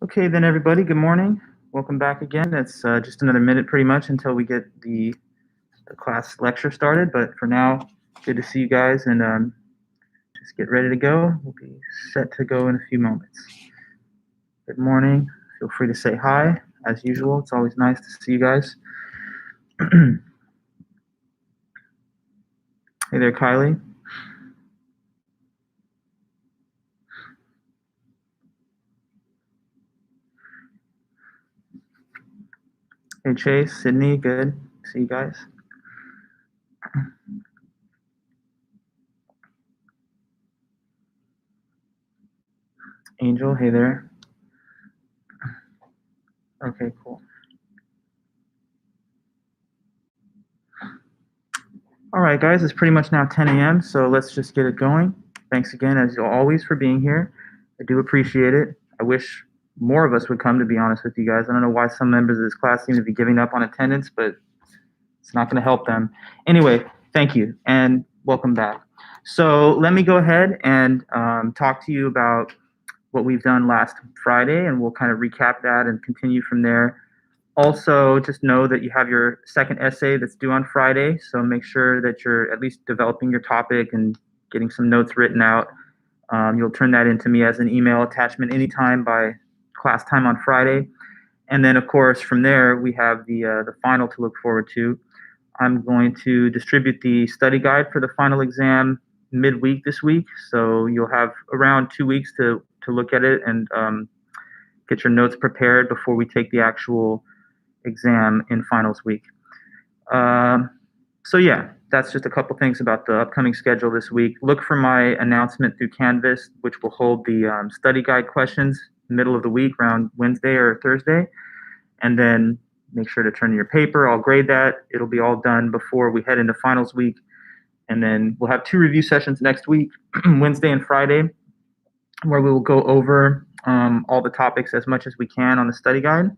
Okay, then, everybody, good morning. Welcome back again. It's just another minute pretty much until we get the class lecture started. But for now, good to see you guys and just get ready to go. We'll be set to go in a few moments. Good morning. Feel free to say hi as usual. It's always nice to see you guys. Hey there, Kylie. Hey, Chase, Sydney, good. See you guys. Angel, hey there. Okay, cool. All right, guys, it's pretty much now 10 a.m., so let's just get it going. Thanks again, as always, for being here. I do appreciate it. I wish more of us would come, to be honest with you guys. I don't know why some members of this class seem to be giving up on attendance, but it's not going to help them. Anyway, thank you, and welcome back. So let me go ahead and talk to you about what we've done last Friday, and we'll kind of recap that and continue from there. Also, just know that you have your second essay that's due on Friday, so make sure that you're at least developing your topic and getting some notes written out. You'll turn that into me as an email attachment anytime by class time on Friday. And then, of course, from there, we have the final to look forward to. I'm going to distribute the study guide for the final exam midweek this week, so you'll have around 2 weeks to look at it and get your notes prepared before we take the actual exam in finals week. So yeah, that's just a couple things about the upcoming schedule this week. Look for my announcement through Canvas, which will hold the study guide questions middle of the week, around Wednesday or Thursday, and then make sure to turn in your paper. I'll grade that. It'll be all done before we head into finals week, and then we'll have 2 review sessions next week, Wednesday and Friday, where we will go over all the topics as much as we can on the study guide.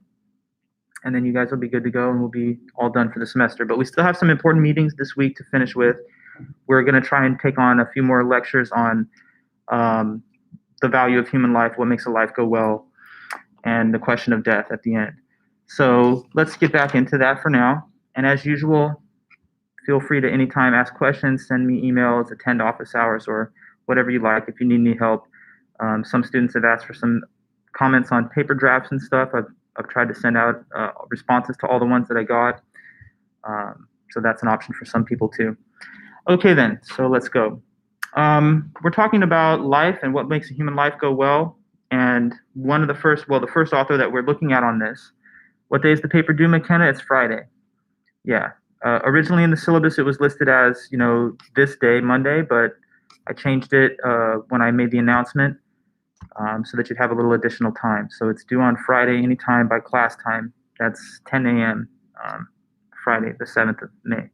And then you guys will be good to go and we'll be all done for the semester. But we still have some important meetings this week to finish with. We're going to try and take on a few more lectures on the value of human life, what makes a life go well, and the question of death at the end. So let's get back into that for now. And as usual, feel free to anytime ask questions, send me emails, attend office hours, or whatever you like if you need any help. Some students have asked for some comments on paper drafts and stuff. I've tried to send out responses to all the ones that I got. So that's an option for some people too. Okay then, so let's go. We're talking about life and what makes a human life go well. And the first author that we're looking at on this, what day is the paper due, McKenna? It's Friday. Yeah. Originally in the syllabus, it was listed as, this day, Monday, but I changed it when I made the announcement. So that you'd have a little additional time. So it's due on Friday, anytime by class time. That's 10 a.m. Friday, the 7th of May.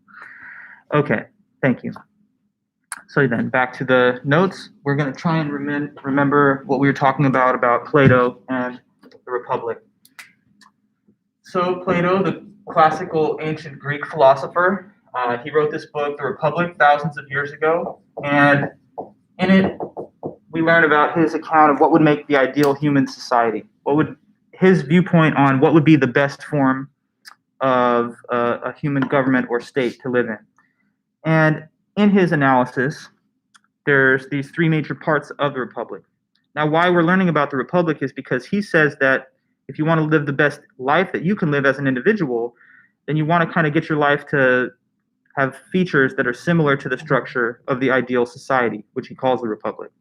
Okay, thank you. So then, back to the notes. We're going to try and remember what we were talking about Plato and the Republic. So Plato, the classical ancient Greek philosopher, he wrote this book, The Republic, thousands of years ago. And in it, we learn about his account of what would make the ideal human society. What would his viewpoint on what would be the best form of a human government or state to live in. And in his analysis, there's these 3 major parts of the Republic. Now, why we're learning about the Republic is because he says that if you want to live the best life that you can live as an individual, then you want to kind of get your life to have features that are similar to the structure of the ideal society, which he calls the Republic.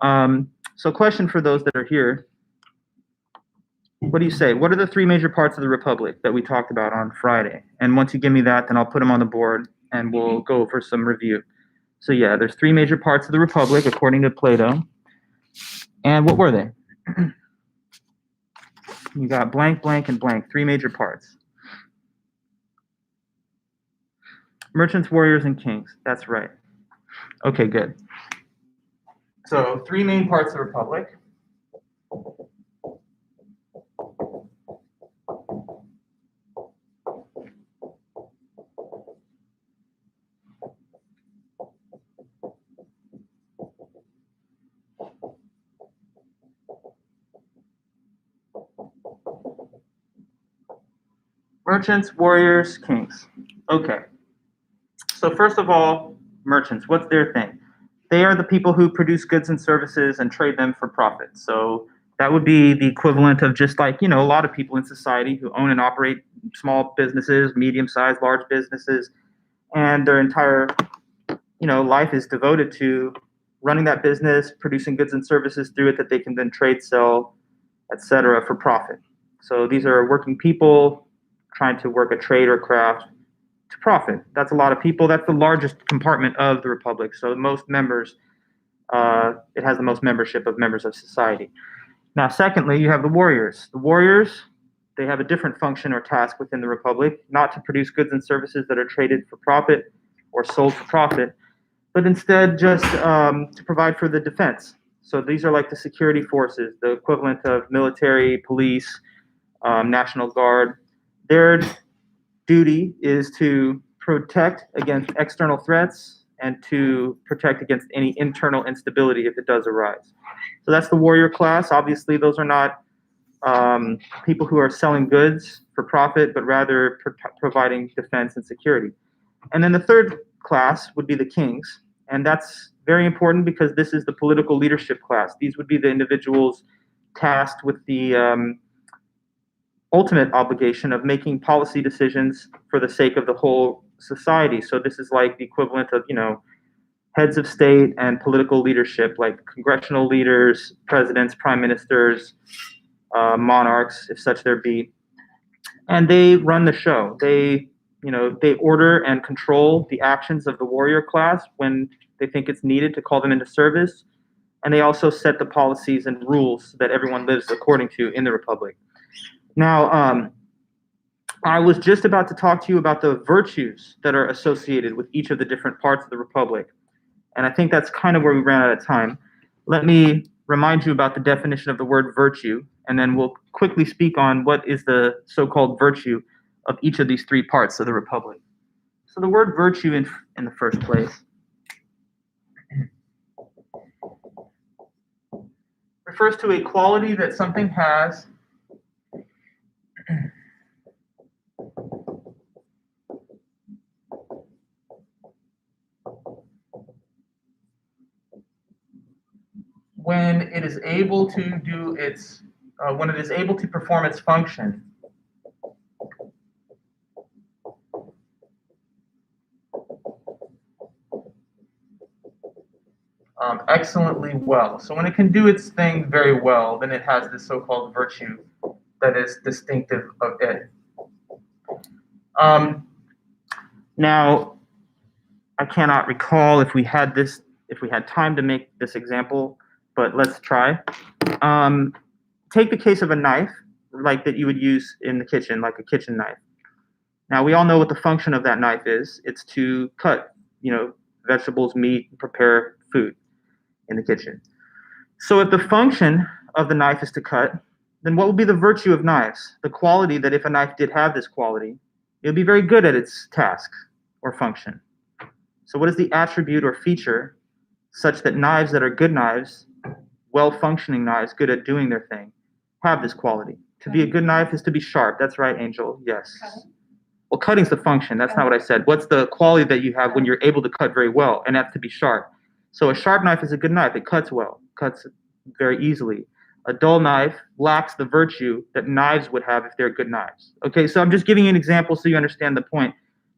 So question for those that are here, what do you say? What are the 3 major parts of the Republic that we talked about on Friday? And once you give me that, then I'll put them on the board and we'll go over some review. So yeah, there's 3 major parts of the Republic according to Plato. And what were they? You got blank, blank, and blank, 3 major parts. Merchants, warriors, and kings. That's right. Okay, good. So 3 main parts of the Republic. Merchants, warriors, kings. Okay. So first of all, merchants, what's their thing? They are the people who produce goods and services and trade them for profit. So that would be the equivalent of just like, a lot of people in society who own and operate small businesses, medium-sized, large businesses, and their entire, life is devoted to running that business, producing goods and services through it that they can then trade, sell, etc., for profit. So these are working people trying to work a trade or craft to profit. That's a lot of people. That's the largest compartment of the republic. So most members, it has the most membership of members of society. Now, secondly, you have the warriors. The warriors, they have a different function or task within the republic, not to produce goods and services that are traded for profit or sold for profit, but instead just to provide for the defense. So these are like the security forces, the equivalent of military, police, National Guard. Their duty is to protect against external threats and to protect against any internal instability if it does arise. So that's the warrior class. Obviously, those are not people who are selling goods for profit, but rather providing defense and security. And then the third class would be the kings. And that's very important because this is the political leadership class. These would be the individuals tasked with the ultimate obligation of making policy decisions for the sake of the whole society. So this is like the equivalent of, heads of state and political leadership, like congressional leaders, presidents, prime ministers, monarchs, if such there be. And they run the show. They order and control the actions of the warrior class when they think it's needed to call them into service. And they also set the policies and rules that everyone lives according to in the republic. Now, I was just about to talk to you about the virtues that are associated with each of the different parts of the republic. And I think that's kind of where we ran out of time. Let me remind you about the definition of the word virtue, and then we'll quickly speak on what is the so-called virtue of each of these three parts of the republic. So the word virtue in the first place refers to a quality that something has when it is able to do its, when it is able to perform its function excellently well. So when it can do its thing very well, then it has this so-called virtue that is distinctive of it. Now, I cannot recall if we had time to make this example, but let's try. Take the case of a knife, like that you would use in the kitchen, like a kitchen knife. Now, we all know what the function of that knife is. It's to cut, vegetables, meat, prepare food in the kitchen. So if the function of the knife is to cut, then what would be the virtue of knives? The quality that if a knife did have this quality, it would be very good at its task or function. So what is the attribute or feature such that knives that are good knives, well-functioning knives, good at doing their thing, have this quality? To be a good knife is to be sharp. That's right, Angel. Yes. Well, cutting's the function. That's not what I said. What's the quality that you have when you're able to cut very well? And that's to be sharp. So a sharp knife is a good knife. It cuts well, cuts very easily. A dull knife lacks the virtue that knives would have if they're good knives. Okay, so I'm just giving you an example so you understand the point.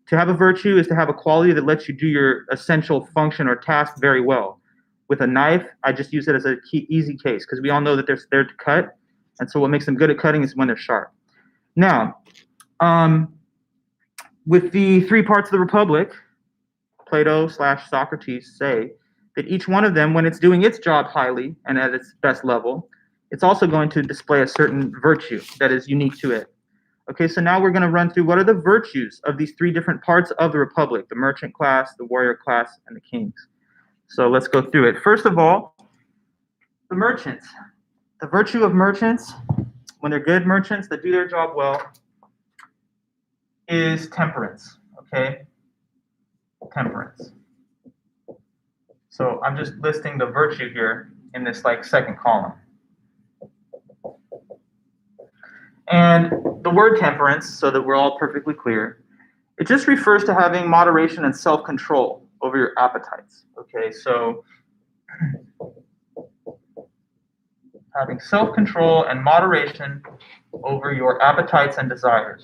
To have a virtue is to have a quality that lets you do your essential function or task very well. With a knife, I just use it as an easy case because we all know that they're there to cut. And so what makes them good at cutting is when they're sharp. Now, with the three parts of the republic, Plato/Socrates say that each one of them, when it's doing its job highly and at its best level, it's also going to display a certain virtue that is unique to it. Okay, so now we're going to run through what are the virtues of these three different parts of the republic: the merchant class, the warrior class, and the kings. So let's go through it. First of all, the merchants. The virtue of merchants, when they're good merchants that do their job well, is temperance. Okay, temperance. So I'm just listing the virtue here in this second column. And the word temperance, so that we're all perfectly clear, it just refers to having moderation and self-control over your appetites. Okay, so having self-control and moderation over your appetites and desires.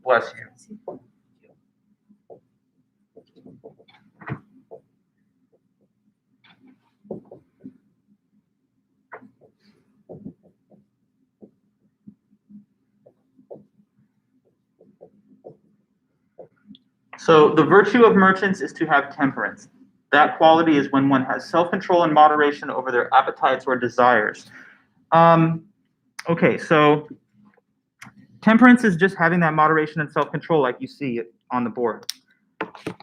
Bless you. So the virtue of merchants is to have temperance. That quality is when one has self-control and moderation over their appetites or desires. Okay, so temperance is just having that moderation and self-control like you see it on the board.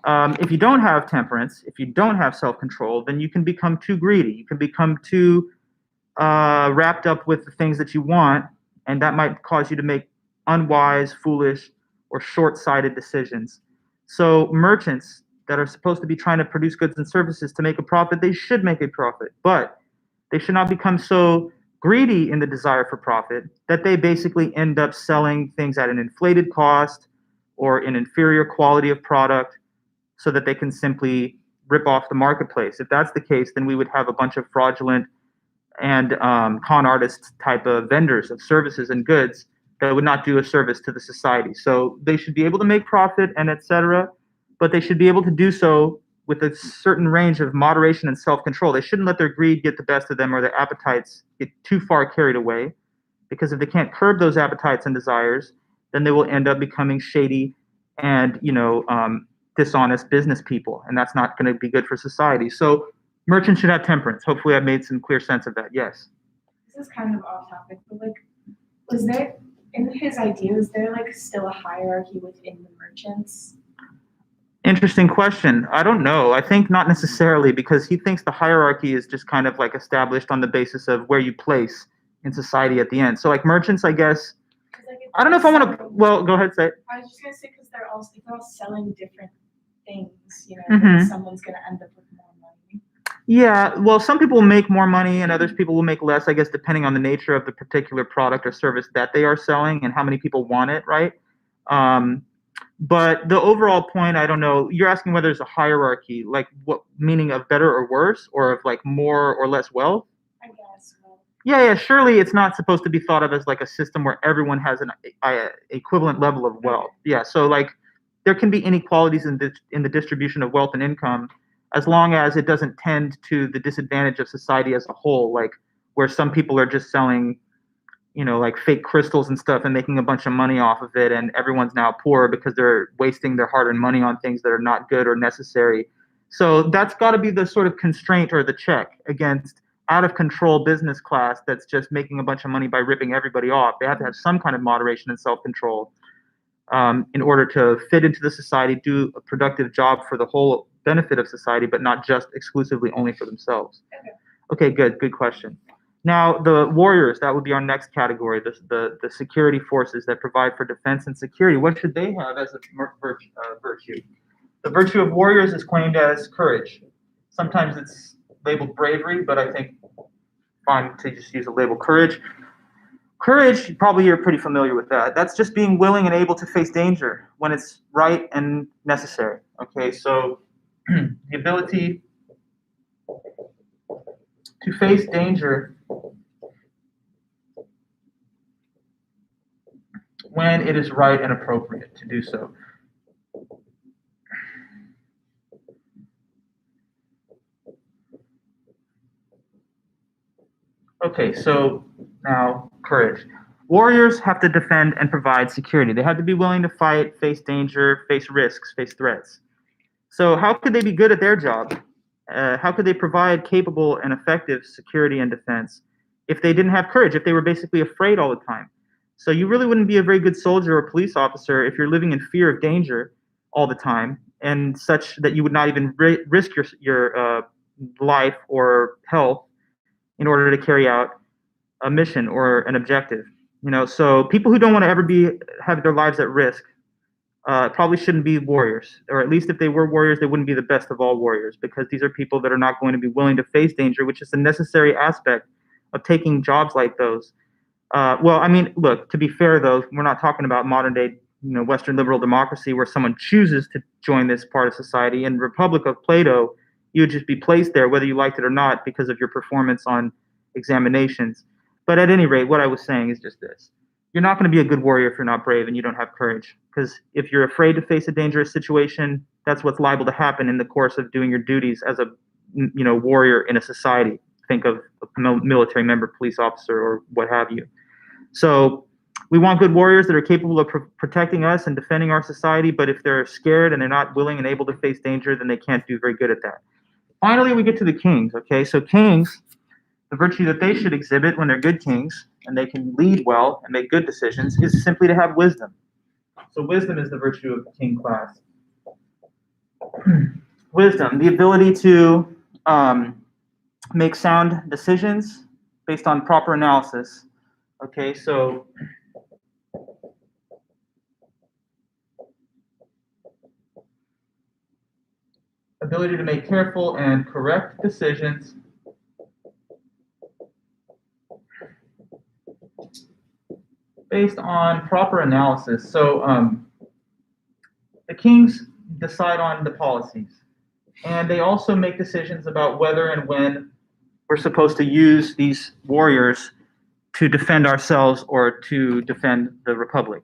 If you don't have temperance, if you don't have self-control, then you can become too greedy. You can become too wrapped up with the things that you want, and that might cause you to make unwise, foolish, or short-sighted decisions. So merchants that are supposed to be trying to produce goods and services to make a profit, they should make a profit, but they should not become so greedy in the desire for profit that they basically end up selling things at an inflated cost or an inferior quality of product so that they can simply rip off the marketplace. If that's the case, then we would have a bunch of fraudulent and con artist type of vendors of services and goods that would not do a service to the society. So they should be able to make profit and etc., but they should be able to do so with a certain range of moderation and self-control. They shouldn't let their greed get the best of them or their appetites get too far carried away, because if they can't curb those appetites and desires, then they will end up becoming shady and dishonest business people, and that's not going to be good for society. So merchants should have temperance. Hopefully, I've made some clear sense of that. Yes. This is kind of off topic, but like, was there in his idea? Was there like still a hierarchy within the merchants? Interesting question. I don't know. I think not necessarily, because he thinks the hierarchy is just kind of like established on the basis of where you place in society at the end. So like merchants, I guess. Like I don't know if I want to. Well, go ahead, say it. I was just gonna say because they're all selling different things. Someone's gonna end up with more money. Yeah, well, some people will make more money and others people will make less, I guess, depending on the nature of the particular product or service that they are selling and how many people want it, right? But the overall point, I don't know. You're asking whether there's a hierarchy, like what meaning of better or worse, or of like more or less wealth? I guess. Well, yeah. Surely it's not supposed to be thought of as like a system where everyone has an equivalent level of wealth. Yeah, so like there can be inequalities in the distribution of wealth and income, as long as it doesn't tend to the disadvantage of society as a whole, like where some people are just selling like fake crystals and stuff and making a bunch of money off of it, and everyone's now poor because they're wasting their hard-earned money on things that are not good or necessary. So that's got to be the sort of constraint or the check against out of control business class that's just making a bunch of money by ripping everybody off. They have to have some kind of moderation and self-control in order to fit into the society, do a productive job for the whole benefit of society, but not just exclusively only for themselves. Okay, good question. Now, the warriors, that would be our next category, the security forces that provide for defense and security. What should they have as a virtue? The virtue of warriors is claimed as courage. Sometimes it's labeled bravery, but I think fine to just use the label courage. Courage, probably you're pretty familiar with that. That's just being willing and able to face danger when it's right and necessary. Okay, so the ability to face danger when it is right and appropriate to do so. Okay, so now courage. Warriors have to defend and provide security. They have to be willing to fight, face danger, face risks, face threats. So how could they be good at their job? How could they provide capable and effective security and defense if they didn't have courage, if they were basically afraid all the time? So you really wouldn't be a very good soldier or police officer if you're living in fear of danger all the time, and such that you would not even risk your life or health in order to carry out a mission or an objective. So people who don't want to ever have their lives at risk probably shouldn't be warriors, or at least if they were warriors, they wouldn't be the best of all warriors, because these are people that are not going to be willing to face danger, which is a necessary aspect of taking jobs like those. Well, I mean, look, to be fair though, we're not talking about modern day, Western liberal democracy where someone chooses to join this part of society. In Republic of Plato, you would just be placed there whether you liked it or not because of your performance on examinations. But at any rate, what I was saying is just this. You're not going to be a good warrior if you're not brave and you don't have courage. Because if you're afraid to face a dangerous situation, that's what's liable to happen in the course of doing your duties as a warrior in a society. Think of a military member, police officer, or what have you. So we want good warriors that are capable of protecting us and defending our society, but if they're scared and they're not willing and able to face danger, then they can't do very good at that. Finally, we get to the kings, okay? So kings, the virtue that they should exhibit when they're good kings and they can lead well and make good decisions is simply to have wisdom. So wisdom is the virtue of the king class. Wisdom, the ability to make sound decisions based on proper analysis. Okay, so ability to make careful and correct decisions based on proper analysis. So the kings decide on the policies, and they also make decisions about whether and when we're supposed to use these warriors to defend ourselves or to defend the republic.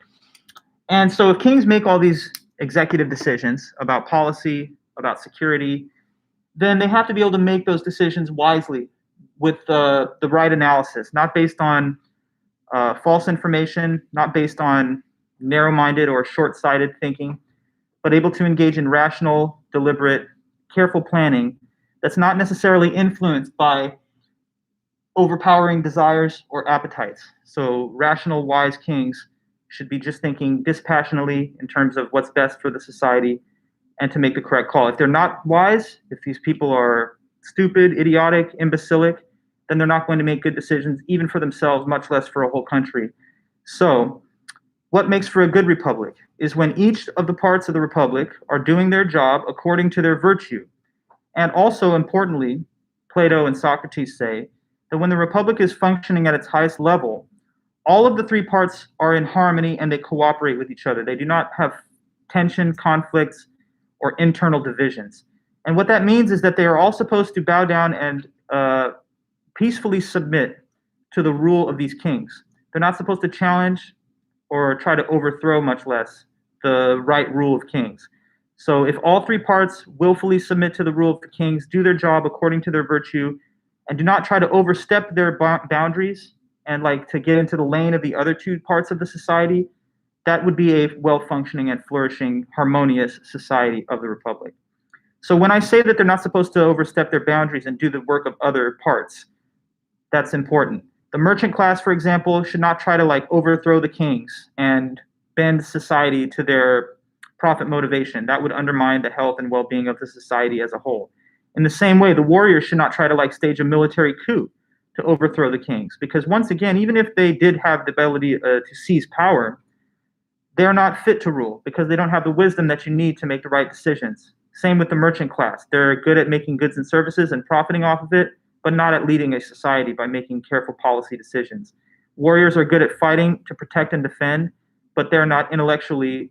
And so if kings make all these executive decisions about policy, about security, then they have to be able to make those decisions wisely with the right analysis, not based on false information, not based on narrow-minded or short-sighted thinking, but able to engage in rational, deliberate, careful planning that's not necessarily influenced by overpowering desires or appetites. So rational, wise kings should be just thinking dispassionately in terms of what's best for the society and to make the correct call. If they're not wise, if these people are stupid, idiotic, imbecilic, then they're not going to make good decisions, even for themselves, much less for a whole country. So, what makes for a good republic is when each of the parts of the republic are doing their job according to their virtue. And also, importantly, Plato and Socrates say that when the republic is functioning at its highest level, all of the three parts are in harmony and they cooperate with each other. They do not have tension, conflicts, or internal divisions. And what that means is that they are all supposed to bow down and peacefully submit to the rule of these kings. They're not supposed to challenge or try to overthrow, much less, the right rule of kings. So if all three parts willfully submit to the rule of the kings, do their job according to their virtue, and do not try to overstep their boundaries and like to get into the lane of the other two parts of the society, that would be a well-functioning and flourishing, harmonious society of the republic. So when I say that they're not supposed to overstep their boundaries and do the work of other parts, that's important. The merchant class, for example, should not try to like overthrow the kings and bend society to their profit motivation. That would undermine the health and well-being of the society as a whole. In the same way, the warriors should not try to like stage a military coup to overthrow the kings, because once again, even if they did have the ability to seize power, they're not fit to rule because they don't have the wisdom that you need to make the right decisions. Same with the merchant class. They're good at making goods and services and profiting off of it, but not at leading a society by making careful policy decisions. Warriors are good at fighting to protect and defend, but they're not intellectually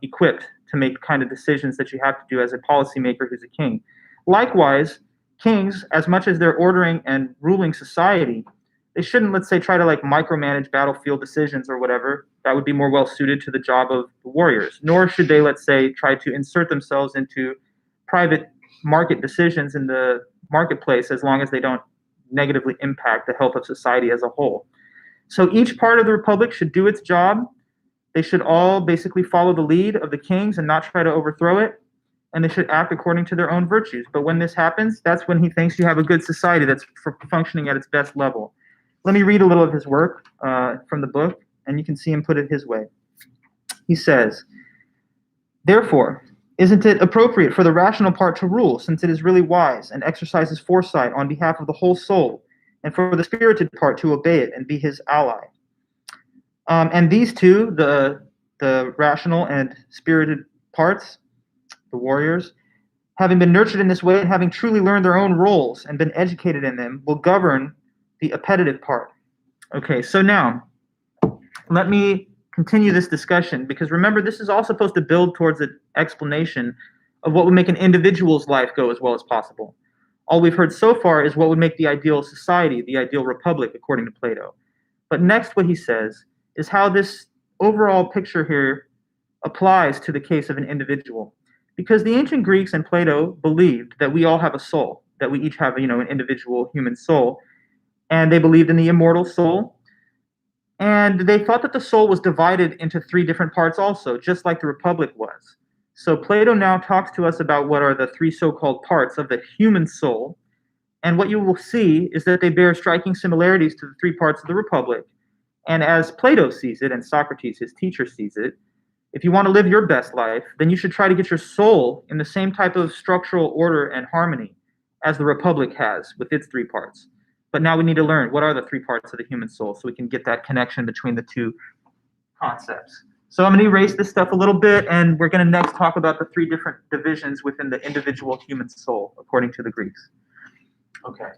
equipped to make the kind of decisions that you have to do as a policymaker who's a king. Likewise, kings, as much as they're ordering and ruling society, they shouldn't, let's say, try to like micromanage battlefield decisions or whatever. That would be more well suited to the job of the warriors. Nor should they, let's say, try to insert themselves into private market decisions in the marketplace as long as they don't negatively impact the health of society as a whole. So each part of the republic should do its job. They should all basically follow the lead of the kings and not try to overthrow it. And they should act according to their own virtues. But when this happens, that's when he thinks you have a good society that's functioning at its best level. Let me read a little of his work from the book, and you can see him put it his way. He says, "Therefore, isn't it appropriate for the rational part to rule, since it is really wise and exercises foresight on behalf of the whole soul, and for the spirited part to obey it and be his ally?" And these two, the rational and spirited parts, the warriors, having been nurtured in this way and having truly learned their own roles and been educated in them, will govern the appetitive part. Okay, so now let me continue this discussion because remember, this is all supposed to build towards an explanation of what would make an individual's life go as well as possible. All we've heard so far is what would make the ideal society, the ideal republic, according to Plato. But next, what he says is how this overall picture here applies to the case of an individual. Because the ancient Greeks and Plato believed that we all have a soul, that we each have, an individual human soul, and they believed in the immortal soul, and they thought that the soul was divided into three different parts also, just like the Republic was. So Plato now talks to us about what are the three so-called parts of the human soul. And what you will see is that they bear striking similarities to the three parts of the Republic. And as Plato sees it, and Socrates, his teacher, sees it, if you want to live your best life, then you should try to get your soul in the same type of structural order and harmony as the Republic has with its three parts. But now we need to learn what are the three parts of the human soul so we can get that connection between the two concepts. So I'm going to erase this stuff a little bit, and we're going to next talk about the three different divisions within the individual human soul, according to the Greeks. Okay.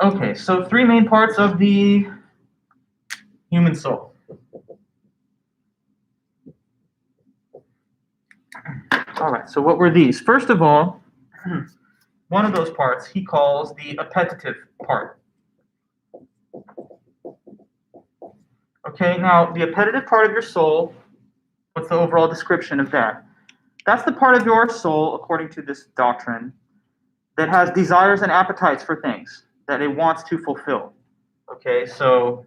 Okay, so three main parts of the human soul. All right, so what were these? First of all, one of those parts he calls the appetitive part. Okay, now the appetitive part of your soul, what's the overall description of that? That's the part of your soul, according to this doctrine, that has desires and appetites for things that it wants to fulfill. Okay, so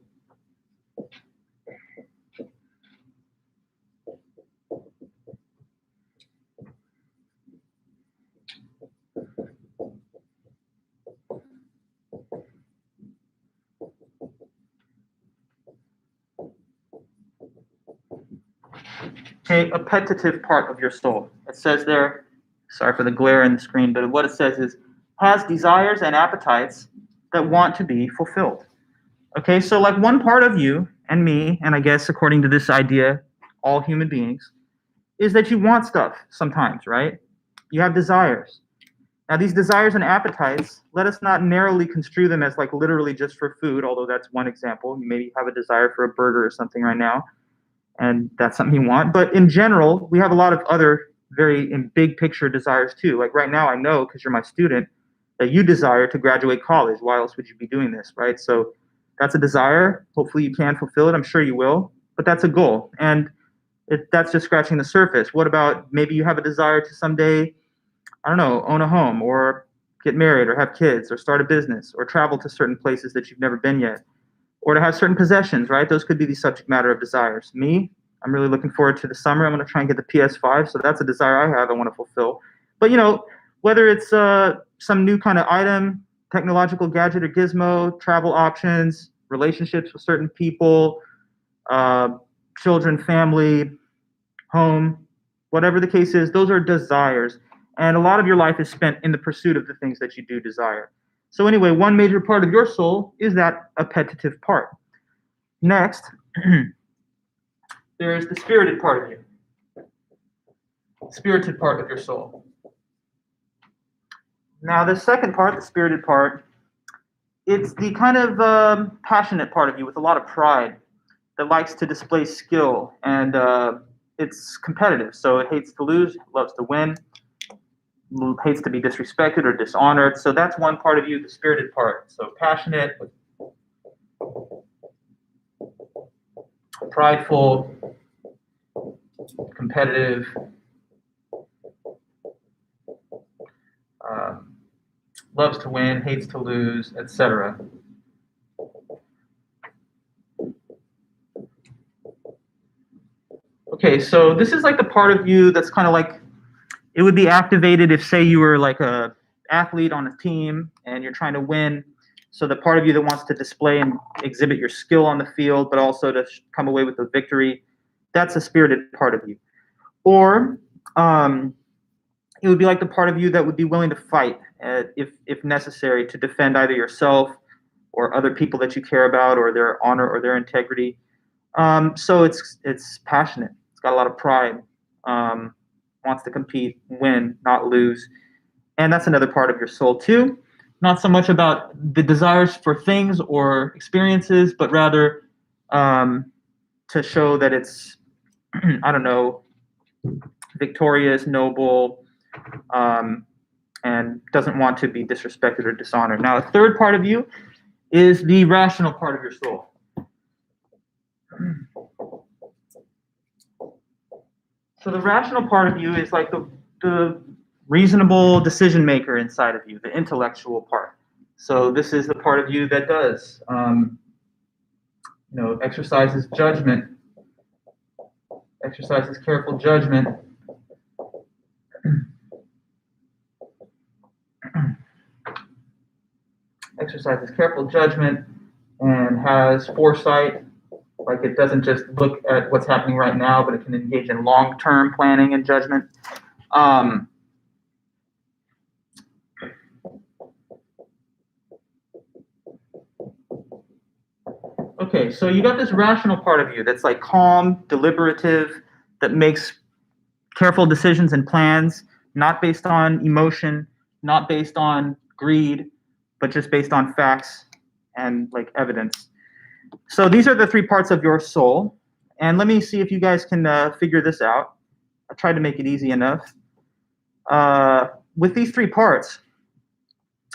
okay, appetitive part of your soul. It says there, sorry for the glare in the screen, but what it says is has desires and appetites that want to be fulfilled. Okay, so like one part of you and me, and I guess according to this idea, all human beings, is that you want stuff sometimes, right? You have desires. Now, these desires and appetites, let us not narrowly construe them as like literally just for food, although that's one example. You maybe have a desire for a burger or something right now, and that's something you want. But in general, we have a lot of other very in big picture desires too. Like right now, I know because you're my student that you desire to graduate college. Why else would you be doing this, right? So that's a desire. Hopefully, you can fulfill it. I'm sure you will, but that's a goal, and that's just scratching the surface. What about maybe you have a desire to someday, I don't know, own a home or get married or have kids or start a business or travel to certain places that you've never been yet or to have certain possessions, right? Those could be the subject matter of desires. Me, I'm really looking forward to the summer. I'm going to try and get the PS5, so that's a desire I have I want to fulfill. But, whether it's some new kind of item, technological gadget or gizmo, travel options, relationships with certain people, uh, children, family, home, whatever the case is, those are desires. And a lot of your life is spent in the pursuit of the things that you do desire. So, anyway, one major part of your soul is that appetitive part. Next, there's the spirited part of you, spirited part of your soul. Now, the second part, the spirited part, it's the kind of passionate part of you with a lot of pride that likes to display skill and it's competitive. So it hates to lose, loves to win, hates to be disrespected or dishonored. So that's one part of you, the spirited part. So passionate, prideful, competitive, loves to win, hates to lose, etc. Okay, so this is like the part of you that's kind of like, it would be activated if, say, you were like a athlete on a team and you're trying to win. So the part of you that wants to display and exhibit your skill on the field, but also to come away with a victory, that's a spirited part of you. Or it would be like the part of you that would be willing to fight if necessary to defend either yourself or other people that you care about or their honor or their integrity. So it's passionate. It's got a lot of pride. wants to compete, win, not lose. And that's another part of your soul too. Not so much about the desires for things or experiences, but rather to show that it's, I don't know, victorious, noble, and doesn't want to be disrespected or dishonored. Now, a third part of you is the rational part of your soul. So the rational part of you is like the reasonable decision maker inside of you, the intellectual part. So this is the part of you that does, exercises judgment, exercises careful judgment, exercises careful judgment, and has foresight. Like it doesn't just look at what's happening right now, but it can engage in long-term planning and judgment. Okay, so you got this rational part of you that's like calm, deliberative, that makes careful decisions and plans, not based on emotion, not based on greed, but just based on facts and like evidence. So these are the three parts of your soul. And let me see if you guys can figure this out. I tried to make it easy enough. With these three parts,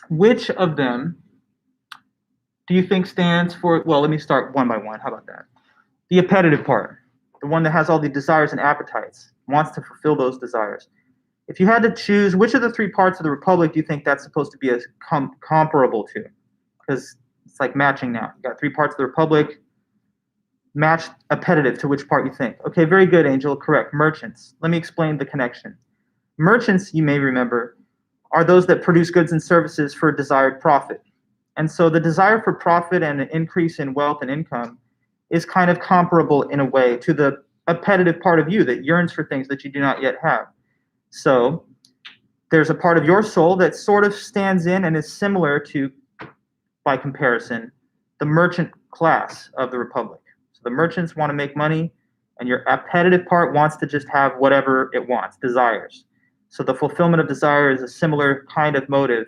which of them do you think stands for, well, let me start one by one. How about that? The appetitive part, the one that has all the desires and appetites, wants to fulfill those desires. If you had to choose, which of the three parts of the Republic do you think that's supposed to be as comparable to? Because it's like matching now. You got three parts of the Republic, match appetitive to which part you think. Okay, very good, Angel. Correct. Merchants. Let me explain the connection. Merchants, you may remember, are those that produce goods and services for desired profit. And so the desire for profit and an increase in wealth and income is kind of comparable in a way to the appetitive part of you that yearns for things that you do not yet have. So there's a part of your soul that sort of stands in and is similar to, by comparison, the merchant class of the Republic. So the merchants want to make money, and your appetitive part wants to just have whatever it wants, desires. So the fulfillment of desire is a similar kind of motive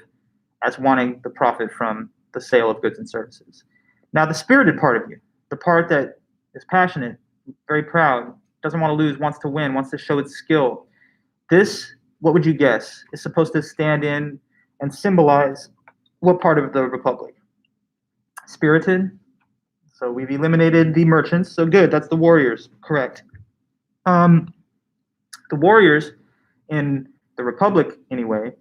as wanting the profit from the sale of goods and services. Now, the spirited part of you, the part that is passionate, very proud, doesn't want to lose, wants to win, wants to show its skill. This, what would you guess, is supposed to stand in and symbolize what part of the Republic? Spirited. So we've eliminated the merchants. So good, that's the warriors. Correct. The warriors in the Republic, anyway,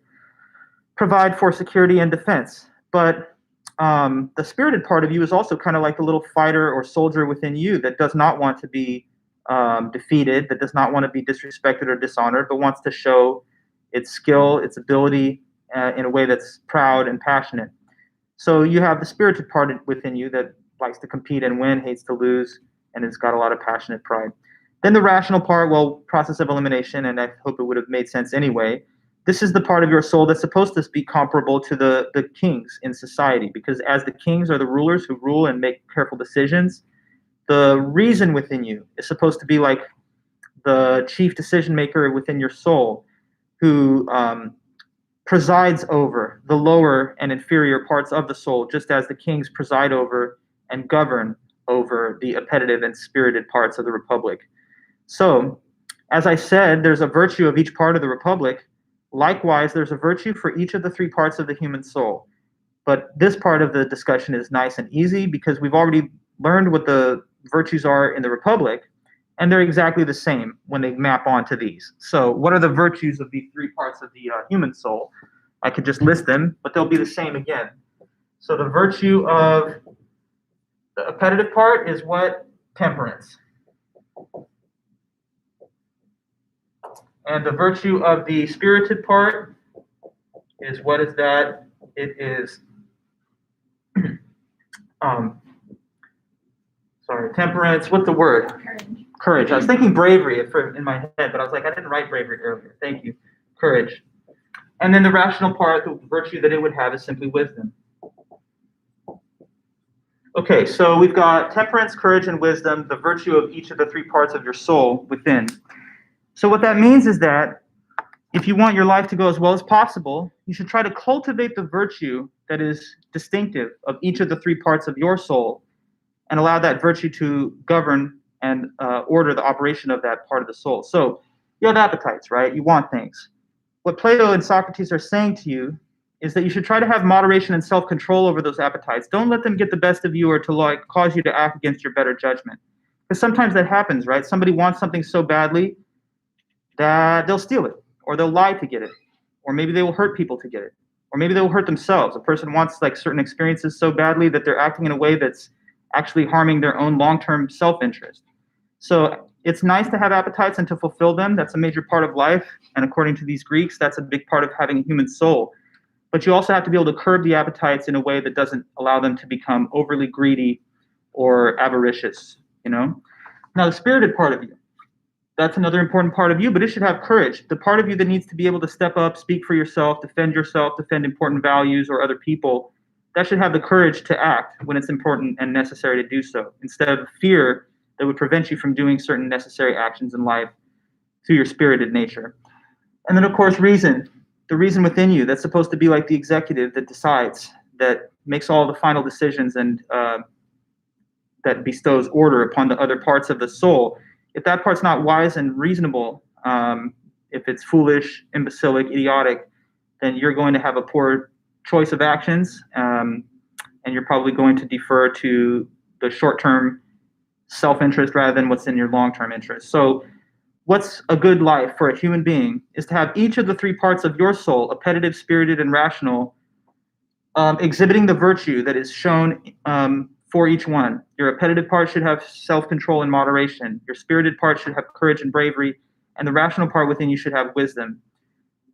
provide for security and defense. But the spirited part of you is also kind of like the little fighter or soldier within you that does not want to be defeated, that does not want to be disrespected or dishonored, but wants to show its skill, its ability in a way that's proud and passionate. So you have the spirited part within you that likes to compete and win, hates to lose, and has got a lot of passionate pride. Then the rational part, well, process of elimination, and I hope it would have made sense anyway. This is the part of your soul that's supposed to be comparable to the kings in society, because as the kings are the rulers who rule and make careful decisions, the reason within you is supposed to be like the chief decision maker within your soul who presides over the lower and inferior parts of the soul, just as the kings preside over and govern over the appetitive and spirited parts of the Republic. So, as I said, there's a virtue of each part of the Republic. Likewise, there's a virtue for each of the three parts of the human soul. But this part of the discussion is nice and easy because we've already learned what the virtues are in the Republic, and they're exactly the same when they map onto these. So what are the virtues of the three parts of the human soul? I could just list them, but they'll be the same again. So the virtue of the appetitive part is what? Temperance. And the virtue of the spirited part is what is that? It is, temperance. What's the word? Courage. Courage. I was thinking bravery in my head, but I was like, I didn't write bravery earlier. Thank you. Courage. And then the rational part, the virtue that it would have is simply wisdom. Okay, so we've got temperance, courage, and wisdom, the virtue of each of the three parts of your soul within. So what that means is that if you want your life to go as well as possible, you should try to cultivate the virtue that is distinctive of each of the three parts of your soul and allow that virtue to govern and order the operation of that part of the soul. So you have appetites, right? You want things. What Plato and Socrates are saying to you is that you should try to have moderation and self-control over those appetites. Don't let them get the best of you or to like cause you to act against your better judgment. Because sometimes that happens, right? Somebody wants something so badly that they'll steal it, or they'll lie to get it, or maybe they will hurt people to get it, or maybe they will hurt themselves. A person wants like certain experiences so badly that they're acting in a way that's actually harming their own long-term self-interest. So it's nice to have appetites and to fulfill them. That's a major part of life, and according to these Greeks, that's a big part of having a human soul. But you also have to be able to curb the appetites in a way that doesn't allow them to become overly greedy or avaricious, you know? Now, the spirited part of you, that's another important part of you, but it should have courage. The part of you that needs to be able to step up, speak for yourself, defend important values or other people, that should have the courage to act when it's important and necessary to do so, instead of fear that would prevent you from doing certain necessary actions in life through your spirited nature. And then, of course, reason, the reason within you that's supposed to be like the executive that decides, that makes all the final decisions and that bestows order upon the other parts of the soul. If that part's not wise and reasonable, if it's foolish, imbecilic, idiotic, then you're going to have a poor choice of actions, and you're probably going to defer to the short-term self-interest rather than what's in your long-term interest. So what's a good life for a human being is to have each of the three parts of your soul, appetitive, spirited, and rational, exhibiting the virtue that is shown for each one. Your appetitive part should have self-control and moderation. Your spirited part should have courage and bravery, and the rational part within you should have wisdom.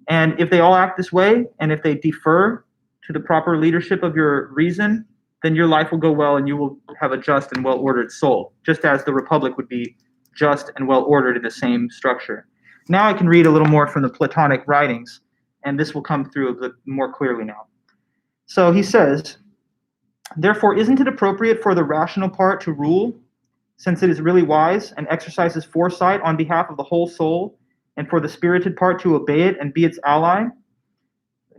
And if they all act this way, and if they defer to the proper leadership of your reason, then your life will go well and you will have a just and well-ordered soul, just as the Republic would be just and well-ordered in the same structure. Now I can read a little more from the Platonic writings, and this will come through a bit more clearly now. So he says, therefore, isn't it appropriate for the rational part to rule, since it is really wise and exercises foresight on behalf of the whole soul, and for the spirited part to obey it and be its ally?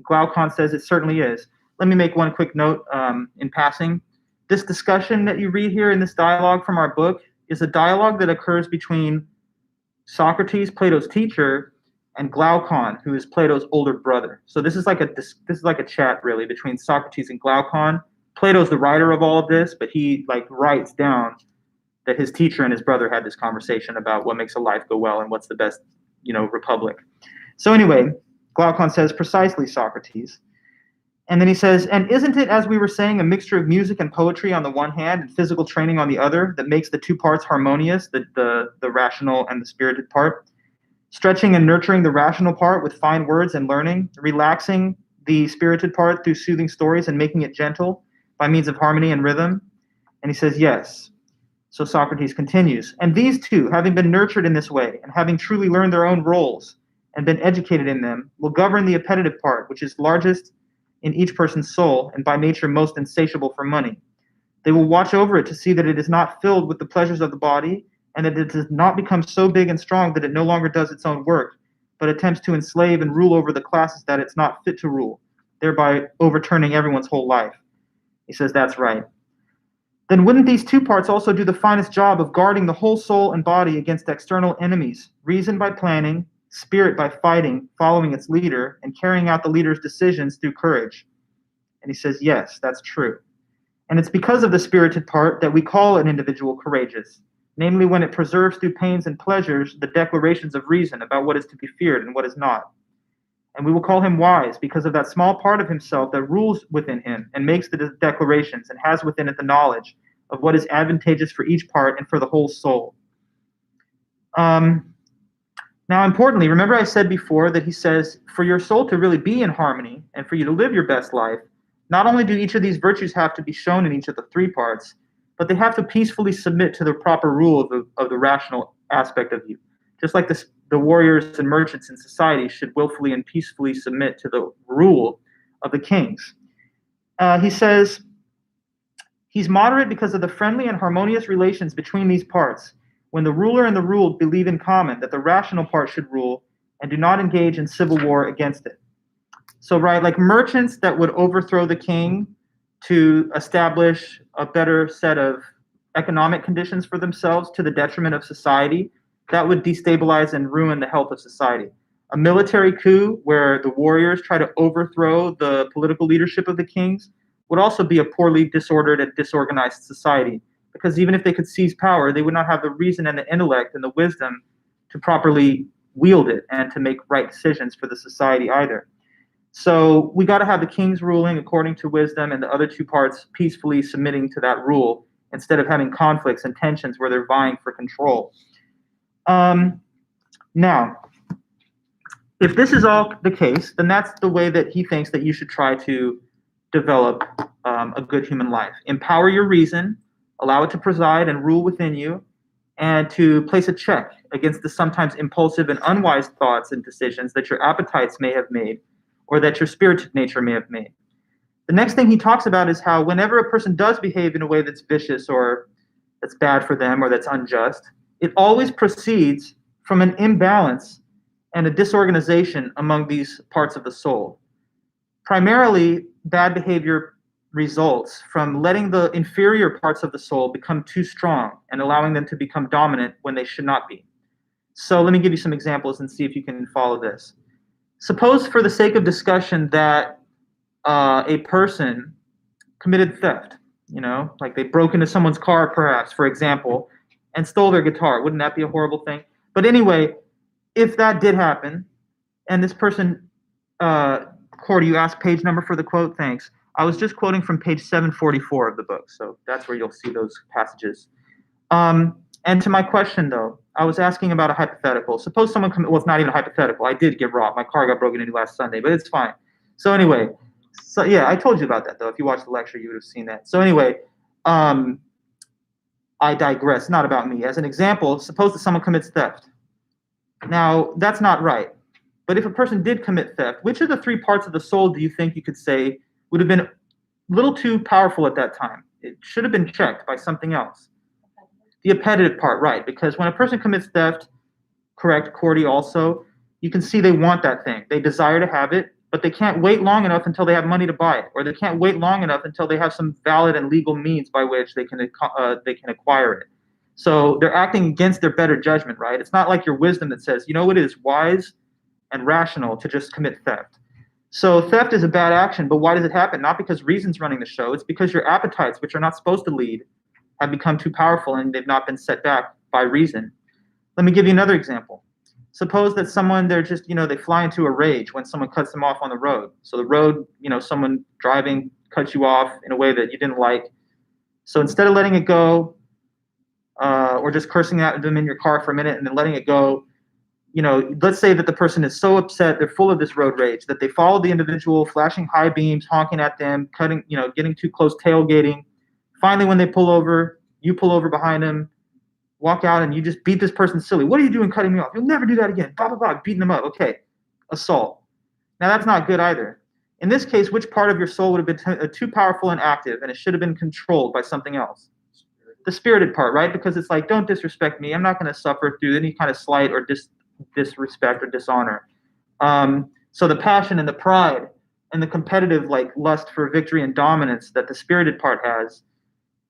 Glaucon says it certainly is. Let me make one quick note in passing. This discussion that you read here in this dialogue from our book is a dialogue that occurs between Socrates, Plato's teacher, and Glaucon, who is Plato's older brother. So this is like a chat really between Socrates and Glaucon. Plato's the writer of all of this, but he like writes down that his teacher and his brother had this conversation about what makes a life go well and what's the best, republic. So anyway, Glaucon says, precisely, Socrates. And then he says, and isn't it, as we were saying, a mixture of music and poetry on the one hand and physical training on the other that makes the two parts harmonious, the rational and the spirited part? Stretching and nurturing the rational part with fine words and learning, relaxing the spirited part through soothing stories and making it gentle by means of harmony and rhythm? And he says, yes. So Socrates continues, and these two, having been nurtured in this way and having truly learned their own roles and been educated in them, will govern the appetitive part, which is largest in each person's soul and by nature most insatiable for money. They will watch over it to see that it is not filled with the pleasures of the body and that it does not become so big and strong that it no longer does its own work, but attempts to enslave and rule over the classes that it's not fit to rule, thereby overturning everyone's whole life. He says that's right. Then wouldn't these two parts also do the finest job of guarding the whole soul and body against external enemies, reason by planning, spirit by fighting, following its leader, and carrying out the leader's decisions through courage? And he says, yes, that's true. And it's because of the spirited part that we call an individual courageous, namely when it preserves through pains and pleasures the declarations of reason about what is to be feared and what is not. And we will call him wise because of that small part of himself that rules within him and makes the declarations and has within it the knowledge of what is advantageous for each part and for the whole soul. Now, importantly, remember I said before that he says, for your soul to really be in harmony and for you to live your best life, not only do each of these virtues have to be shown in each of the three parts, but they have to peacefully submit to the proper rule of the rational aspect of you. Just like the warriors and merchants in society should willfully and peacefully submit to the rule of the kings. He says, he's moderate because of the friendly and harmonious relations between these parts, when the ruler and the ruled believe in common that the rational part should rule and do not engage in civil war against it. So, right, like merchants that would overthrow the king to establish a better set of economic conditions for themselves to the detriment of society, that would destabilize and ruin the health of society. A military coup where the warriors try to overthrow the political leadership of the kings would also be a poorly disordered and disorganized society, because even if they could seize power, they would not have the reason and the intellect and the wisdom to properly wield it and to make right decisions for the society either. So we got to have the kings ruling according to wisdom and the other two parts peacefully submitting to that rule instead of having conflicts and tensions where they're vying for control. Now, if this is all the case, then that's the way that he thinks that you should try to develop a good human life. Empower your reason, allow it to preside and rule within you, and to place a check against the sometimes impulsive and unwise thoughts and decisions that your appetites may have made or that your spirited nature may have made. The next thing he talks about is how whenever a person does behave in a way that's vicious or that's bad for them or that's unjust, it always proceeds from an imbalance and a disorganization among these parts of the soul. Primarily, bad behavior results from letting the inferior parts of the soul become too strong and allowing them to become dominant when they should not be. So let me give you some examples and see if you can follow this. Suppose, for the sake of discussion, that a person committed theft, like they broke into someone's car, perhaps, for example, and stole their guitar. Wouldn't that be a horrible thing? But anyway, if that did happen, and this person, Cordy, you asked page number for the quote? Thanks. I was just quoting from page 744 of the book, so that's where you'll see those passages. And to my question, though, I was asking about a hypothetical. Suppose someone well, it's not even a hypothetical. I did get robbed. My car got broken into last Sunday, but it's fine. So anyway, I told you about that, though. If you watched the lecture, you would have seen that. So anyway, I digress. Not about me. As an example, suppose that someone commits theft. Now, that's not right. But if a person did commit theft, which of the three parts of the soul do you think you could say would have been a little too powerful at that time? It should have been checked by something else. The appetitive part, right? Because when a person commits theft, correct, Cordy, also, you can see they want that thing. They desire to have it, but they can't wait long enough until they have money to buy it, or they can't wait long enough until they have some valid and legal means by which they can acquire it. So they're acting against their better judgment, right? It's not like your wisdom that says, it is wise and rational to just commit theft. So theft is a bad action, but why does it happen? Not because reason's running the show. It's because your appetites, which are not supposed to lead, have become too powerful and they've not been set back by reason. Let me give you another example. Suppose that someone, they're just, they fly into a rage when someone cuts them off on the road. So the road, someone driving cuts you off in a way that you didn't like. So instead of letting it go, or just cursing at them in your car for a minute and then letting it go, let's say that the person is so upset, they're full of this road rage, that they follow the individual, flashing high beams, honking at them, cutting, getting too close, tailgating. Finally, when they pull over, you pull over behind them, walk out, and you just beat this person silly. What are you doing cutting me off? You'll never do that again. Blah, blah, blah, beating them up. Okay, assault. Now, that's not good either. In this case, which part of your soul would have been too powerful and active, and it should have been controlled by something else? The spirited part, right? Because it's like, don't disrespect me. I'm not going to suffer through any kind of slight or disrespect or dishonor. So the passion and the pride and the competitive lust for victory and dominance that the spirited part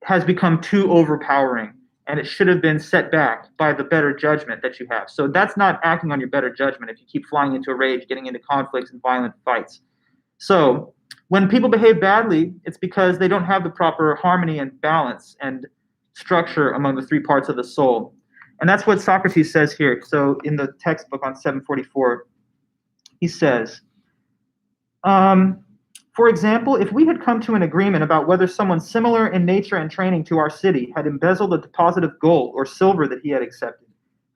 has become too overpowering, and it should have been set back by the better judgment that you have. So that's not acting on your better judgment if you keep flying into a rage, getting into conflicts and violent fights. So when people behave badly, it's because they don't have the proper harmony and balance and structure among the three parts of the soul. And that's what Socrates says here. So in the textbook on 744, he says, for example, if we had come to an agreement about whether someone similar in nature and training to our city had embezzled a deposit of gold or silver that he had accepted,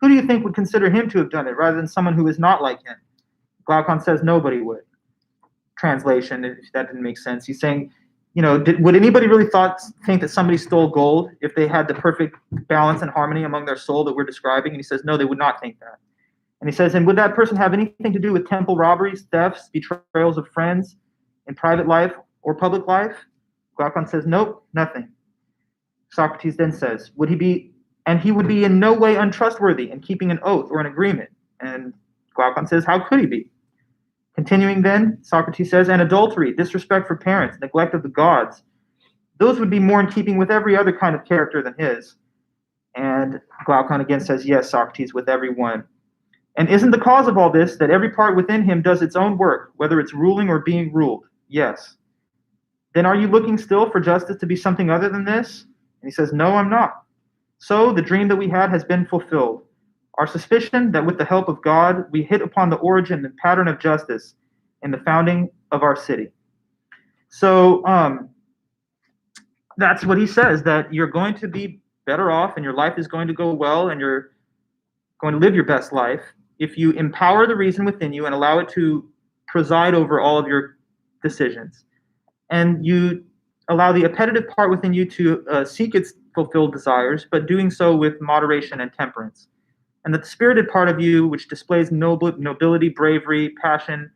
who do you think would consider him to have done it rather than someone who is not like him? Glaucon says nobody would. Translation, if that didn't make sense. He's saying, would anybody really think that somebody stole gold if they had the perfect balance and harmony among their soul that we're describing? And he says, no, they would not think that. And he says, and would that person have anything to do with temple robberies, thefts, betrayals of friends in private life or public life? Glaucon says, nope, nothing. Socrates then says, would he be and he would be in no way untrustworthy in keeping an oath or an agreement. And Glaucon says, how could he be? Continuing then, Socrates says, and adultery, disrespect for parents, neglect of the gods, those would be more in keeping with every other kind of character than his. And Glaucon again says, yes, Socrates, with every one. And isn't the cause of all this that every part within him does its own work, whether it's ruling or being ruled? Yes. Then are you looking still for justice to be something other than this? And he says, no, I'm not. So the dream that we had has been fulfilled. Our suspicion that with the help of God, we hit upon the origin and pattern of justice in the founding of our city. So that's what he says, that you're going to be better off and your life is going to go well and you're going to live your best life if you empower the reason within you and allow it to preside over all of your decisions. And you allow the appetitive part within you to seek its fulfilled desires, but doing so with moderation and temperance. And the spirited part of you, which displays nobility, bravery, passion,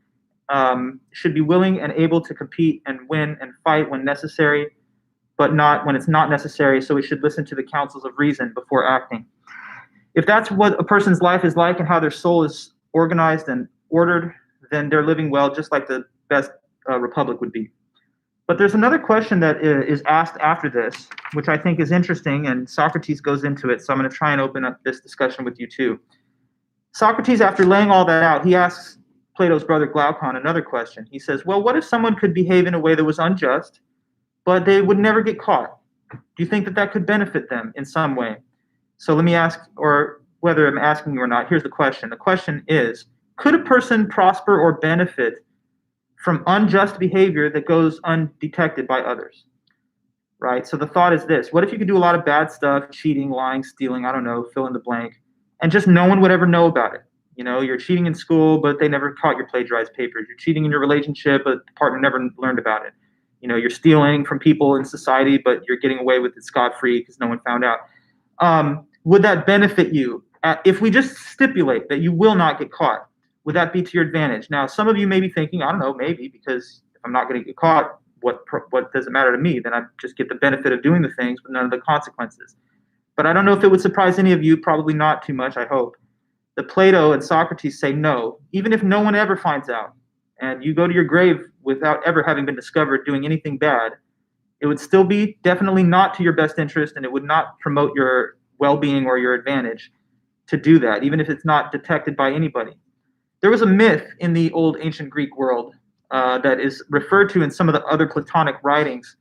should be willing and able to compete and win and fight when necessary, but not when it's not necessary. So we should listen to the counsels of reason before acting. If that's what a person's life is like and how their soul is organized and ordered, then they're living well, just like the best republic would be. But there's another question that is asked after this, which I think is interesting, and Socrates goes into it, so I'm going to try and open up this discussion with you too. Socrates, after laying all that out, he asks Plato's brother Glaucon another question. He says, well, what if someone could behave in a way that was unjust, but they would never get caught? Do you think that that could benefit them in some way? So let me ask, or whether I'm asking you or not, here's the question. The question is, could a person prosper or benefit from unjust behavior that goes undetected by others? Right? So the thought is this: what if you could do a lot of bad stuff, cheating, lying, stealing, I don't know, fill in the blank, and just no one would ever know about it? You know, you're cheating in school, but they never caught your plagiarized papers. You're cheating in your relationship, but the partner never learned about it. You know, you're stealing from people in society, but you're getting away with it scot-free because no one found out. Would that benefit you? If we just stipulate that you will not get caught, would that be to your advantage? Now, some of you may be thinking, I don't know, maybe, because if I'm not going to get caught, what does it matter to me? Then I just get the benefit of doing the things, but none of the consequences. But I don't know if it would surprise any of you, probably not too much, I hope, that Plato and Socrates say no, even if no one ever finds out, and you go to your grave without ever having been discovered doing anything bad, it would still be definitely not to your best interest, and it would not promote your well-being or your advantage to do that, even if it's not detected by anybody. There was a myth in the old ancient Greek world that is referred to in some of the other Platonic writings.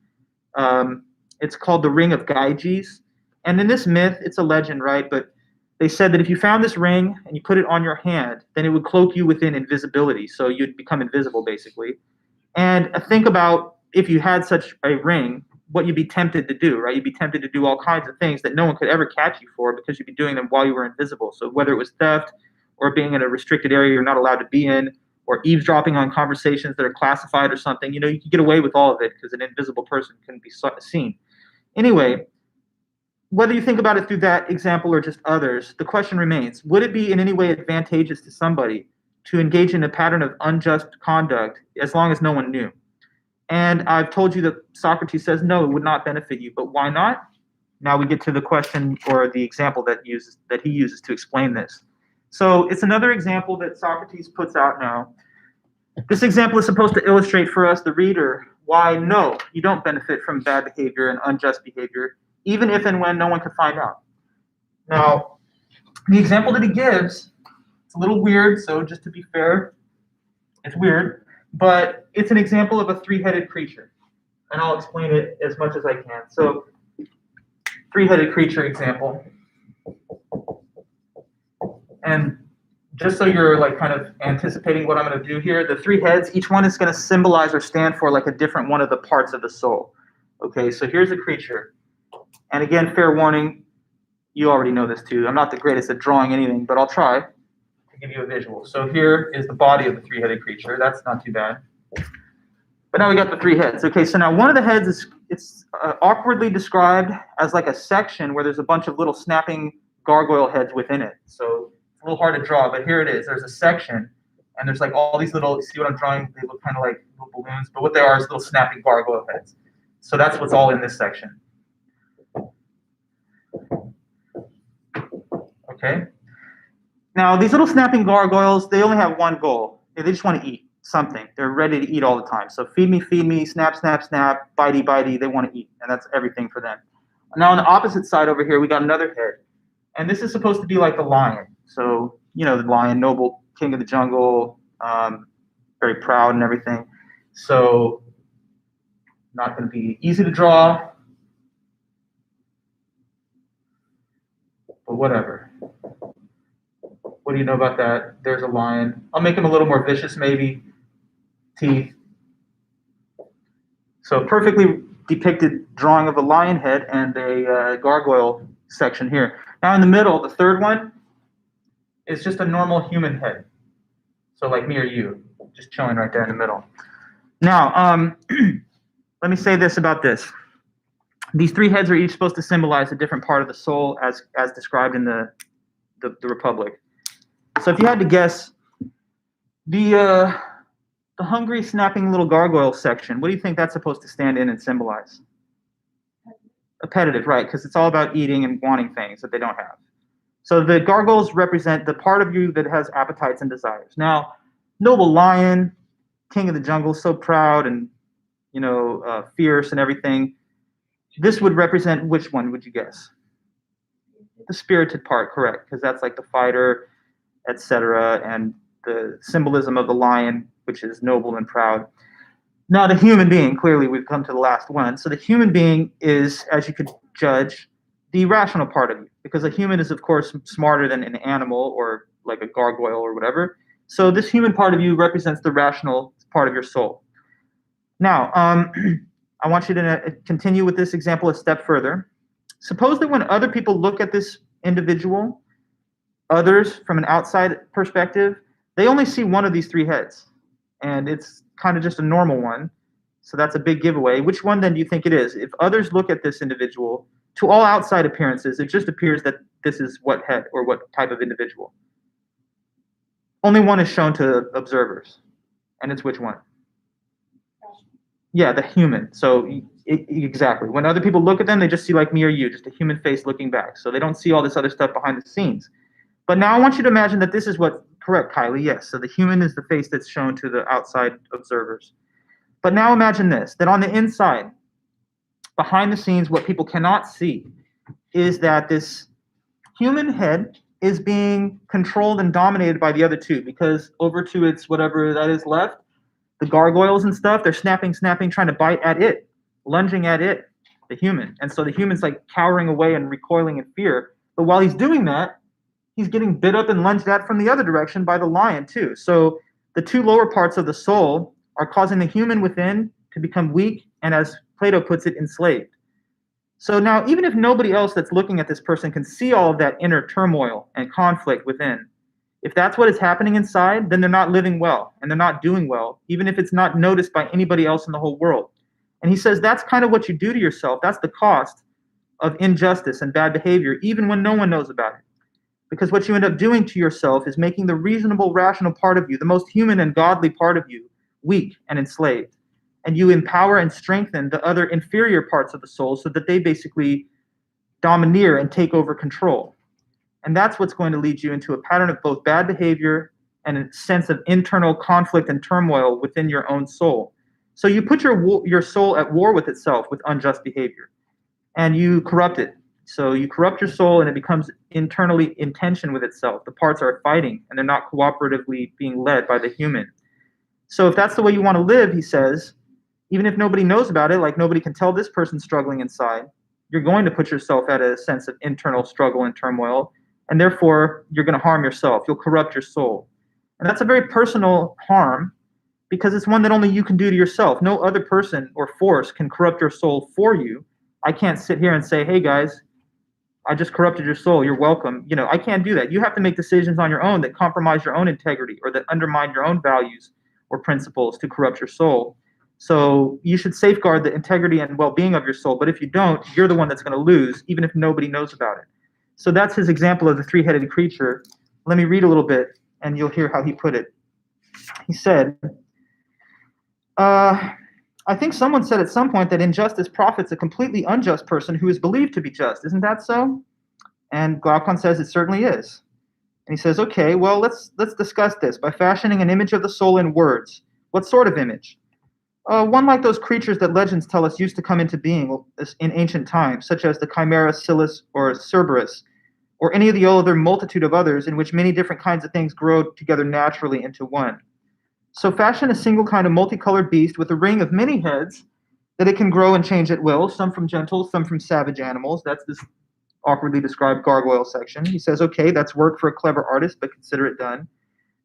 It's called the Ring of Gyges. And in this myth, it's a legend, right? But they said that if you found this ring and you put it on your hand, then it would cloak you within invisibility. So you'd become invisible, basically. And think about if you had such a ring, what you'd be tempted to do, right? You'd be tempted to do all kinds of things that no one could ever catch you for because you'd be doing them while you were invisible. So whether it was theft or being in a restricted area you're not allowed to be in, or eavesdropping on conversations that are classified or something, you know, you could get away with all of it because an invisible person couldn't be seen. Anyway, whether you think about it through that example or just others, the question remains, would it be in any way advantageous to somebody to engage in a pattern of unjust conduct as long as no one knew? And I've told you that Socrates says, no, it would not benefit you. But why not? Now we get to the question or the example that he uses to explain this. So it's another example that Socrates puts out now. This example is supposed to illustrate for us, the reader, why no, you don't benefit from bad behavior and unjust behavior, even if and when no one could find out. Now, the example that he gives, it's a little weird, so just to be fair, it's weird. But it's an example of a three-headed creature, and I'll explain it as much as I can. So, three-headed creature example. And just so you're like kind of anticipating what I'm going to do here, the three heads, each one is going to symbolize or stand for like a different one of the parts of the soul. Okay, so here's a creature. And again, fair warning, you already know this too. I'm not the greatest at drawing anything, but I'll try to give you a visual. So here is the body of the three-headed creature. That's not too bad. But now we got the three heads. Okay, so now one of the heads is awkwardly described as like a section where there's a bunch of little snapping gargoyle heads within it. So it's a little hard to draw, but here it is. There's a section, and there's like all these little, see what I'm drawing? They look kind of like little balloons, but what they are is little snapping gargoyle heads. So that's what's all in this section. Okay. Now, these little snapping gargoyles, they only have one goal. They just want to eat something. They're ready to eat all the time. So feed me, snap, snap, snap, bitey, they want to eat. And that's everything for them. Now, on the opposite side over here, we got another head. And this is supposed to be like the lion. So, the lion, noble king of the jungle, very proud and everything. So, not going to be easy to draw, but whatever. What do you know about that? There's a lion. I'll make him a little more vicious, maybe. Teeth. So perfectly depicted drawing of a lion head and a gargoyle section here. Now in the middle, the third one is just a normal human head. So like me or you, just chilling right there in the middle. Now, let me say this about this. These three heads are each supposed to symbolize a different part of the soul as described in the Republic. So if you had to guess, the hungry, snapping little gargoyle section, what do you think that's supposed to stand in and symbolize? Appetitive, right, because it's all about eating and wanting things that they don't have. So the gargoyles represent the part of you that has appetites and desires. Now, noble lion, king of the jungle, so proud and, fierce and everything. This would represent which one, would you guess? The spirited part, correct, because that's like the fighter, etc., and the symbolism of the lion, which is noble and proud. Now, the human being, clearly we've come to the last one. So the human being is, as you could judge, the rational part of you, because a human is, of course, smarter than an animal or like a gargoyle or whatever. So this human part of you represents the rational part of your soul. Now, I want you to continue with this example a step further. Suppose that when other people look at this individual, others from an outside perspective, they only see one of these three heads. And it's kind of just a normal one. So that's a big giveaway. Which one then do you think it is? If others look at this individual, to all outside appearances, it just appears that this is what head or what type of individual. Only one is shown to observers. And it's which one? Yeah, the human. So exactly. When other people look at them, they just see like me or you, just a human face looking back. So they don't see all this other stuff behind the scenes. But now I want you to imagine that this is what, correct, Kylie, yes. So the human is the face that's shown to the outside observers. But now imagine this, that on the inside, behind the scenes, what people cannot see is that this human head is being controlled and dominated by the other two, because over to its whatever that is left, the gargoyles and stuff, they're snapping, trying to bite at it, lunging at it, the human. And so the human's like cowering away and recoiling in fear. But while he's doing that, he's getting bit up and lunged at from the other direction by the lion too. So the two lower parts of the soul are causing the human within to become weak and, as Plato puts it, enslaved. So now, even if nobody else that's looking at this person can see all of that inner turmoil and conflict within, if that's what is happening inside, then they're not living well and they're not doing well, even if it's not noticed by anybody else in the whole world. And he says that's kind of what you do to yourself. That's the cost of injustice and bad behavior, even when no one knows about it. Because what you end up doing to yourself is making the reasonable, rational part of you, the most human and godly part of you, weak and enslaved. And you empower and strengthen the other inferior parts of the soul so that they basically domineer and take over control. And that's what's going to lead you into a pattern of both bad behavior and a sense of internal conflict and turmoil within your own soul. So you put your soul at war with itself with unjust behavior, and you corrupt it. So you corrupt your soul and it becomes internally in tension with itself. The parts are fighting and they're not cooperatively being led by the human. So if that's the way you want to live, he says, even if nobody knows about it, like nobody can tell this person's struggling inside, you're going to put yourself at a sense of internal struggle and turmoil, and therefore you're going to harm yourself. You'll corrupt your soul. And that's a very personal harm because it's one that only you can do to yourself. No other person or force can corrupt your soul for you. I can't sit here and say, hey guys, I just corrupted your soul. You're welcome. I can't do that. You have to make decisions on your own that compromise your own integrity or that undermine your own values or principles to corrupt your soul. So you should safeguard the integrity and well-being of your soul. But if you don't, you're the one that's going to lose, even if nobody knows about it. So that's his example of the three-headed creature. Let me read a little bit, and you'll hear how he put it. He said, I think someone said at some point that injustice profits a completely unjust person who is believed to be just. Isn't that so? And Glaucon says it certainly is. And he says, okay, well, let's discuss this by fashioning an image of the soul in words. What sort of image? One like those creatures that legends tell us used to come into being in ancient times, such as the chimera Silas or Cerberus, or any of the other multitude of others in which many different kinds of things grow together naturally into one. So fashion a single kind of multicolored beast with a ring of many heads that it can grow and change at will, some from gentle, some from savage animals. That's this awkwardly described gargoyle section. He says, okay, that's work for a clever artist, but consider it done.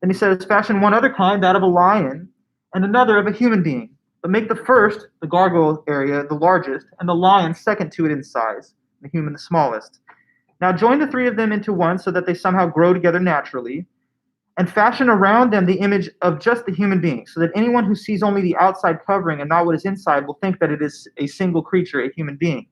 Then he says, fashion one other kind, that of a lion, and another of a human being. But make the first, the gargoyle area, the largest, and the lion second to it in size, the human the smallest. Now join the three of them into one so that they somehow grow together naturally, and fashion around them the image of just the human being, so that anyone who sees only the outside covering and not what is inside will think that it is a single creature, a human being.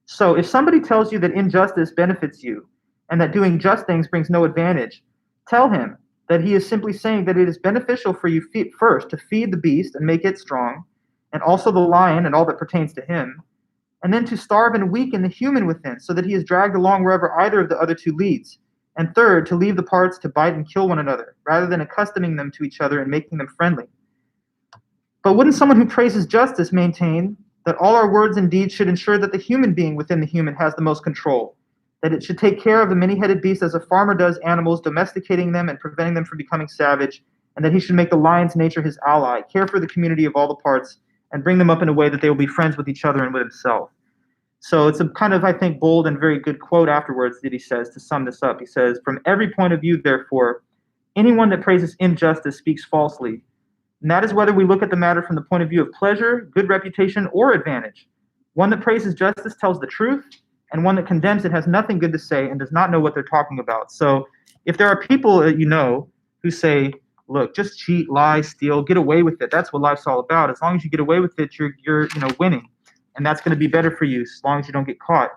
So if somebody tells you that injustice benefits you and that doing just things brings no advantage, tell him that he is simply saying that it is beneficial for you first to feed the beast and make it strong, and also the lion and all that pertains to him, and then to starve and weaken the human within, so that he is dragged along wherever either of the other two leads. And third, to leave the parts to bite and kill one another, rather than accustoming them to each other and making them friendly. But wouldn't someone who praises justice maintain that all our words and deeds should ensure that the human being within the human has the most control, that it should take care of the many-headed beast as a farmer does animals, domesticating them and preventing them from becoming savage, and that he should make the lion's nature his ally, care for the community of all the parts, and bring them up in a way that they will be friends with each other and with himself. So it's a kind of, I think, bold and very good quote afterwards that he says to sum this up. He says, from every point of view, therefore, anyone that praises injustice speaks falsely. And that is whether we look at the matter from the point of view of pleasure, good reputation, or advantage. One that praises justice tells the truth, and one that condemns it has nothing good to say and does not know what they're talking about. So if there are people that you know who say, look, just cheat, lie, steal, get away with it. That's what life's all about. As long as you get away with it, you're winning. And that's going to be better for you as long as you don't get caught.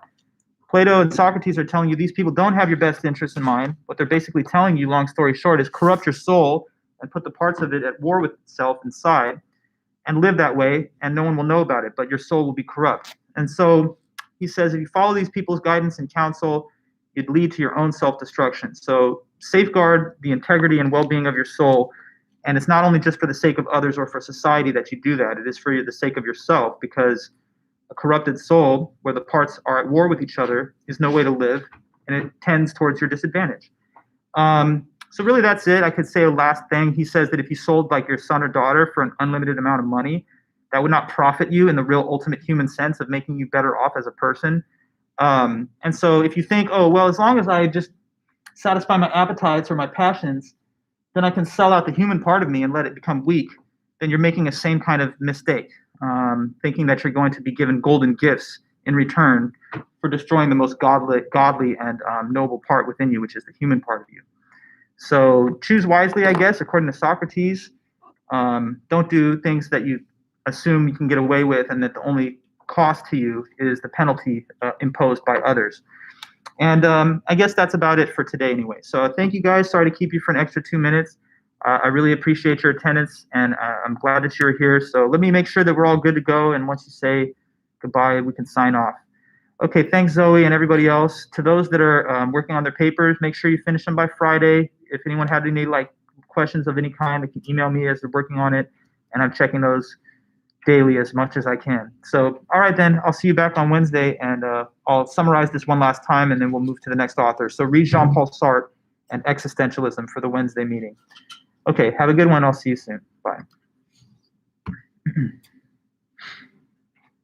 Plato and Socrates are telling you these people don't have your best interests in mind. What they're basically telling you, long story short, is corrupt your soul and put the parts of it at war with itself inside and live that way, and no one will know about it, but your soul will be corrupt. And so he says if you follow these people's guidance and counsel, you'd lead to your own self-destruction. So safeguard the integrity and well-being of your soul. And it's not only just for the sake of others or for society that you do that. It is for the sake of yourself, because a corrupted soul, where the parts are at war with each other, is no way to live, and it tends towards your disadvantage. So really that's it. I could say a last thing. He says that if you sold like your son or daughter for an unlimited amount of money, that would not profit you in the real ultimate human sense of making you better off as a person. And so if you think, oh, well, as long as I just satisfy my appetites or my passions, then I can sell out the human part of me and let it become weak, then you're making the same kind of mistake, thinking that you're going to be given golden gifts in return for destroying the most godly and noble part within you, which is the human part of you. So choose wisely, I guess, according to Socrates. Don't do things that you assume you can get away with and that the only cost to you is the penalty imposed by others. And I guess that's about it for today anyway. So thank you guys. Sorry to keep you for an extra 2 minutes. I really appreciate your attendance, and I'm glad that you're here. So let me make sure that we're all good to go. And once you say goodbye, we can sign off. Okay, thanks, Zoe, and everybody else. To those that are working on their papers, make sure you finish them by Friday. If anyone had any questions of any kind, they can email me as they're working on it, and I'm checking those daily as much as I can. So, all right, then, I'll see you back on Wednesday, and I'll summarize this one last time, and then we'll move to the next author. So read Jean-Paul Sartre and Existentialism for the Wednesday meeting. Okay, have a good one. I'll see you soon. Bye.